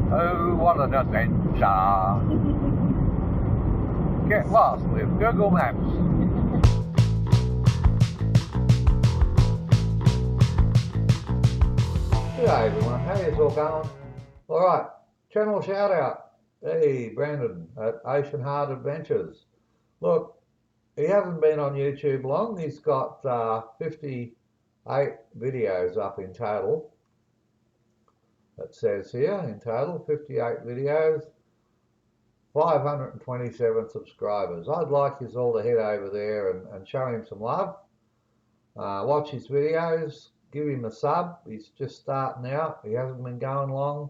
Oh, what an adventure! Get lost with Google Maps. G'day everyone, how is all going? Alright, channel shout out. Hey, Brandon at Ocean Heart Adventures. Look, he hasn't been on YouTube long. He's got 58 videos up in total. It says here, in total, 58 videos, 527 subscribers. I'd like you all to head over there and show him some love. Watch his videos, give him a sub. He's just starting out. He hasn't been going long.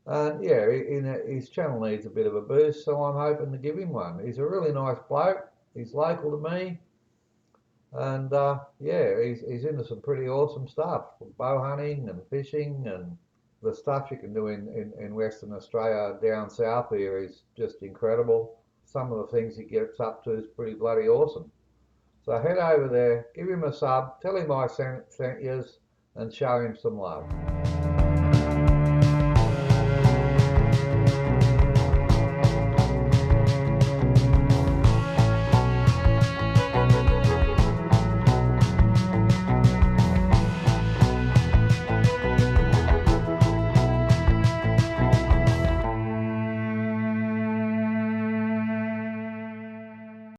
And yeah, his channel needs a bit of a boost, so I'm hoping to give him one. He's a really nice bloke. He's local to me. And yeah, he's into some pretty awesome stuff. Bow hunting and fishing, and the stuff you can do in Western Australia down south here is just incredible. Some of the things he gets up to is pretty bloody awesome. So head over there, give him a sub, tell him I sent yous, and show him some love.